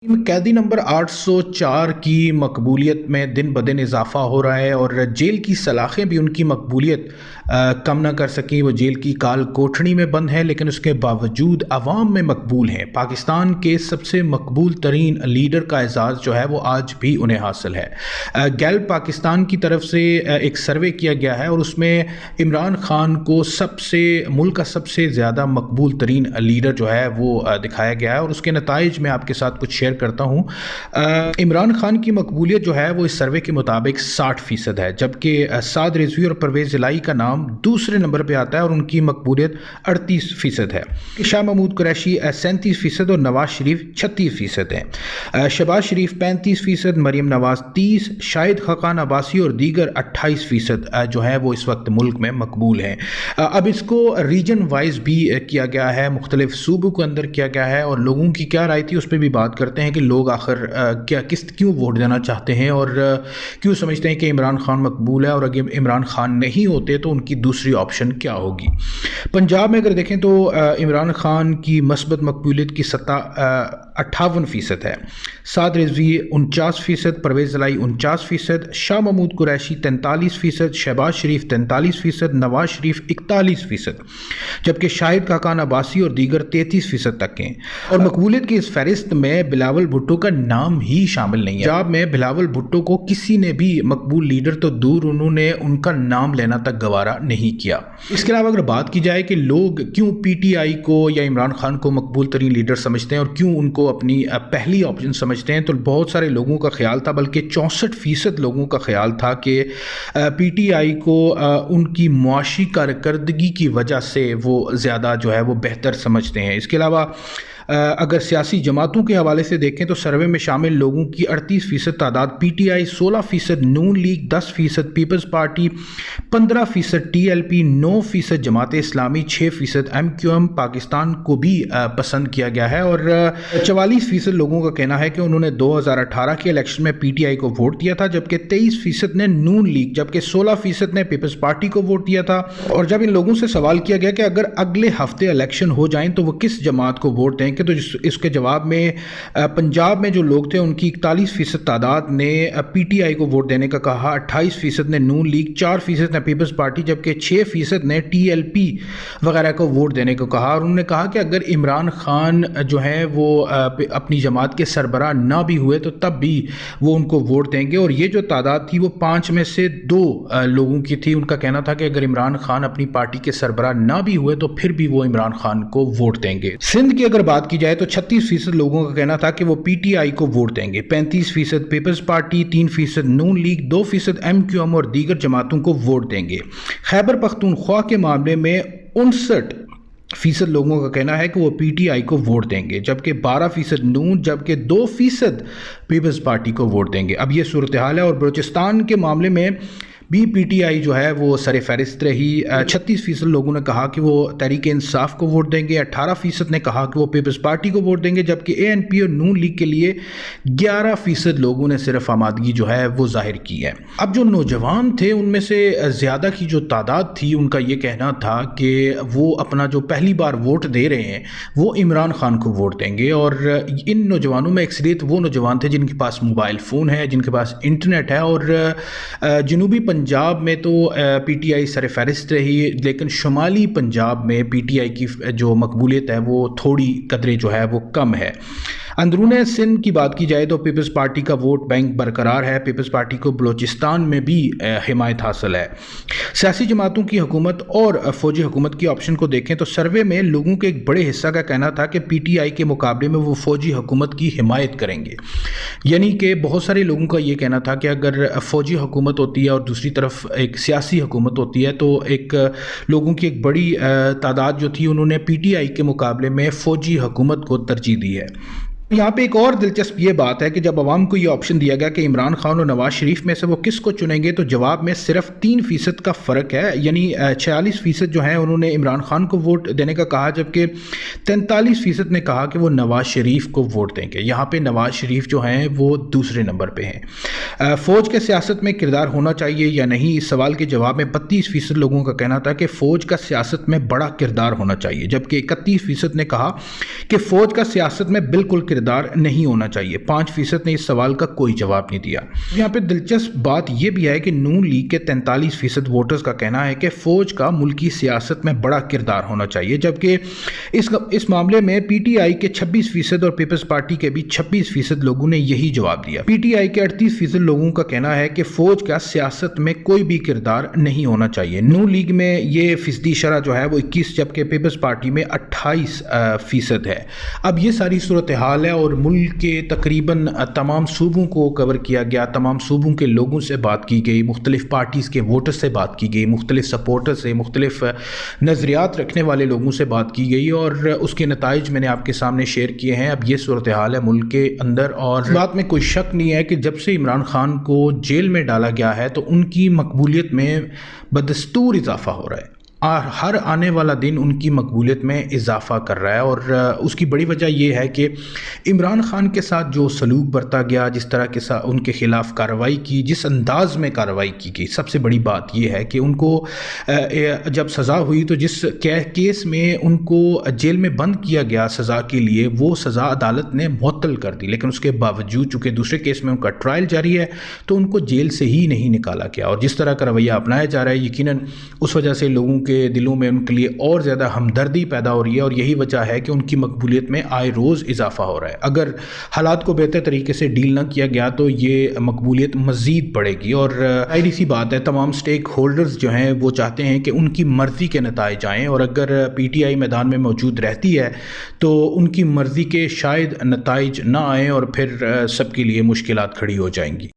कैदी नंबर 804 की मकबूलियत में दिन ब दिन इजाफा हो रहा है और जेल की सलाखें भी उनकी मकबूलियत कम ना कर सकें। वो जेल की काल कोठड़ी में बंद है, लेकिन उसके बावजूद अवाम में मकबूल हैं। पाकिस्तान के सबसे मकबूल तरीन लीडर का एजाज़ जो है वो आज भी उन्हें हासिल है। गैल्प पाकिस्तान की तरफ से एक सर्वे किया गया है और उसमें इमरान खान को मुल्क का सबसे ज़्यादा मकबूल तरीन लीडर जो है वो दिखाया गया है और उसके नताइज में आपके साथ कुछ शेयर करता हूँ। इमरान खान की मकबूलियत जो है वो इस सर्वे के मुताबिक 60% है, जबकि साद रिजवी और परवेज़ इलाही का नाम दूसरे नंबर पे आता है और उनकी मकबूलियत 38% है। शाह महमूद कुरैशी 37% और नवाज शरीफ 36% है। शहबाज शरीफ 35%, मरीम नवाज 30%, शाहिद खकान अब्बासी और दीगर 28% जो है वो इस वक्त मुल्क में मकबूल हैं। अब इसको रीजन वाइज भी किया गया है, मुख्तलिफ सूबों के अंदर किया गया है और लोगों की क्या राय थी उस पर भी बात करते हैं कि लोग आखिर क्यों वोट देना चाहते हैं और क्यों समझते हैं कि इमरान खान मकबूल है और अगर इमरान खान नहीं होते तो उनकी दूसरी ऑप्शन क्या होगी। पंजाब में अगर देखें तो इमरान खान की मस्बत मकबूलियत की सतह 58% है। साद रिजवी 49%, परवेज़ इलाही 49%, शाह महमूद कुरैशी 43%, शहबाज शरीफ 43%, नवाज शरीफ 41%, जबकि शाहिद खकान अब्बासी और दीगर 33% तक हैं। और मकबूलियत की इस फहरिस्त में बिलावल भुट्टो का नाम ही शामिल नहीं है। पंजाब में बिलावल भुट्टो को किसी ने भी मकबूल लीडर तो दूर, उन्होंने उनका नाम लेना तक गवारा नहीं किया। इसके अलावा अगर बात की जाए कि लोग क्यों पीटीआई को या इमरान खान को मकबूल तरीन लीडर समझते हैं और क्यों उनको अपनी पहली ऑप्शन समझते हैं, तो बहुत सारे लोगों का ख्याल था, बल्कि 64% लोगों का ख्याल था कि पीटीआई को उनकी मुआशी कारकर्दगी की वजह से वो ज़्यादा जो है वो बेहतर समझते हैं। इसके अलावा अगर सियासी जमातों के हवाले से देखें तो सर्वे में शामिल लोगों की 38% तादाद पीटीआई, 16% नून league, 10% peoples party, 15% TLP, 9% Jamaat Islami, 6% MQM Pakistan को भी पसंद किया गया है और 44% लोगों का कहना है कि उन्होंने 2018 के इलेक्शन में पीटीआई को वोट दिया था, जबकि 23% ने नून लीग, जबकि 16% ने पीपल्स पार्टी को वोट दिया था। और जब इन लोगों से सवाल किया गया कि अगर अगले हफ्ते इलेक्शन हो जाएं तो वो किस जमात को वोट दें, तो इसके जवाब में पंजाब में जो लोग थे उनकी 41% तादाद ने पीटीआई को वोट देने का कहा, 28% ने नून लीग, 4% ने पीपल्स पार्टी, जबकि 6% ने टीएलपी वगैरह को वोट देने को कहा। और उन्होंने कहा कि अगर इमरान खान जो है वो अपनी जमात के सरबराह ना भी हुए तो तब भी वो उनको वोट देंगे। और ये जो तादाद थी वो 5 में से 2 लोगों की थी। उनका कहना था कि अगर इमरान खान अपनी पार्टी के सरबराह ना भी हुए तो फिर भी वो इमरान खान को वोट देंगे। सिंध की अगर बात की जाए तो 36% लोगों का कहना था कि वो पीटीआई को वोट देंगे, 35% पीपल्स पार्टी, 3% नून लीग, 2% एमक्यूएम और दीगर जमातों को वोट देंगे। खैबर पख्तूनख्वा के मामले में 59% लोगों का कहना है कि वो पीटीआई को वोट देंगे, जबकि 12% नून, जबकि 2% पीपल्स पार्टी को वोट देंगे। अब ये सूरत हाल है। और बलूचिस्तान के मामले में भी पीटीआई जो है वो सरे फहरिस्त रही। 36% लोगों ने कहा कि वो तहरीक इंसाफ को वोट देंगे, 18% ने कहा कि वो पीपल्स पार्टी को वोट देंगे, जबकि एएनपी और नून लीग के लिए 11% लोगों ने सिर्फ आमादगी जो है वो जाहिर की है। अब जो नौजवान थे उनमें से ज़्यादा की जो तादाद थी उनका ये कहना था कि वो अपना जो पहली बार वोट दे रहे हैं वो इमरान खान को वोट देंगे। और इन नौजवानों में अक्सरियत वो नौजवान थे जिनके पास मोबाइल फ़ोन है, जिनके पास इंटरनेट है। और जनूबी पंजाब में तो पीटीआई सर फहरिस्त रही, लेकिन शुमाली पंजाब में पीटीआई की जो मकबूलियत है वो थोड़ी कदरे जो है वो कम है। अंदरून सिंध की बात की जाए तो पीपल्स पार्टी का वोट बैंक बरकरार है। पीपल्स पार्टी को बलूचिस्तान में भी हिमायत हासिल है। सियासी जमातों की हुकूमत और फौजी हुकूमत की ऑप्शन को देखें तो सर्वे में लोगों के एक बड़े हिस्सा का कहना था कि पीटीआई के मुकाबले में वो फौजी हुकूमत की हिमायत करेंगे। यानी कि बहुत सारे लोगों का ये कहना था कि अगर फौजी हुकूमत होती है और दूसरी तरफ एक सियासी हुकूमत होती है तो एक लोगों की एक बड़ी तादाद जो थी उन्होंने पीटीआई के मुकाबले में फौजी हुकूमत को तरजीह दी है। यहाँ पे एक और दिलचस्प ये बात है कि जब अवाम को ये ऑप्शन दिया गया कि इमरान खान और नवाज शरीफ में से वो किसको चुनेंगे, तो जवाब में सिर्फ 3% का फ़र्क है। यानी 46% जो है उन्होंने इमरान खान को वोट देने का कहा, जबकि 43% ने कहा कि वो नवाज शरीफ को वोट देंगे। यहाँ पे नवाज शरीफ जो हैं वो दूसरे नंबर पे हैं। फ़ौज के सियासत में किरदार होना चाहिए या नहीं, इस सवाल के जवाब में 32% लोगों का कहना था कि फ़ौज का सियासत में बड़ा किरदार होना चाहिए, जबकि 31% ने कहा कि फ़ौज का सियासत में बिल्कुल किरदार नहीं होना चाहिए। 5% ने इस सवाल का कोई जवाब नहीं दिया। यहाँ पे दिलचस्प बात यह भी है कि नून लीग के 43% वोटर्स का कहना है कि फ़ौज का मुल्की सियासत में बड़ा किरदार होना चाहिए, जबकि इस मामले में पीटीआई के 26% और पीपल्स पार्टी के भी 26% लोगों ने यही जवाब दिया। पीटीआई के 38% लोगों का कहना है कि फ़ौज का सियासत में कोई भी किरदार नहीं होना चाहिए। नून लीग में ये फीसदी शरह जो है वो 21, जबकि पीपल्स पार्टी में 28% है। अब ये सारी सूरत हाल है और मुल्क के तकरीबन तमाम सूबों को कवर किया गया, तमाम सूबों के लोगों से बात की गई, मुख्तलिफ पार्टीज़ के वोटर से बात की गई, मुख्तलिफ सपोर्टर से, मुख्तलिफ नज़रियात रखने वाले लोगों से बात की गई और उसके नताइज मैंने आपके सामने शेयर किए हैं। अब ये सूरत हाल है मुल्क के अंदर और इस बात में कोई शक नहीं है कि जब से इमरान खान को जेल में डाला गया है तो उनकी मकबूलियत में बदस्तूर इजाफा हो रहा है और हर आने वाला दिन उनकी मकबूलियत में इजाफ़ा कर रहा है। और उसकी बड़ी वजह यह है कि इमरान ख़ान के साथ जो सलूक बरता गया, जिस तरह के साथ उनके ख़िलाफ़ कार्रवाई की, जिस अंदाज़ में कार्रवाई की गई, सबसे बड़ी बात यह है कि उनको जब सज़ा हुई तो जिस केस में उनको जेल में बंद किया गया सज़ा के लिए, वो सज़ा अदालत ने मुअत्तल कर दी, लेकिन उसके बावजूद चूँकि दूसरे केस में उनका ट्रायल जारी है तो उनको जेल से ही नहीं निकाला गया। और जिस तरह का रवैया अपनाया जा रहा है, यकीनन उस वजह से लोगों के दिलों में उनके लिए और ज़्यादा हमदर्दी पैदा हो रही है और यही वजह है कि उनकी मकबूलियत में आए रोज़ इजाफा हो रहा है। अगर हालात को बेहतर तरीके से डील ना किया गया तो ये मकबूलियत मज़ीद बढ़ेगी। और जाहिर सी बात है, तमाम स्टेक होल्डर्स जो हैं वो चाहते हैं कि उनकी मर्ज़ी के नताइज आएँ और अगर पीटीआई मैदान में मौजूद रहती है तो उनकी मर्ज़ी के शायद नताइज ना आएँ और फिर सबके लिए मुश्किलात खड़ी हो जाएंगी।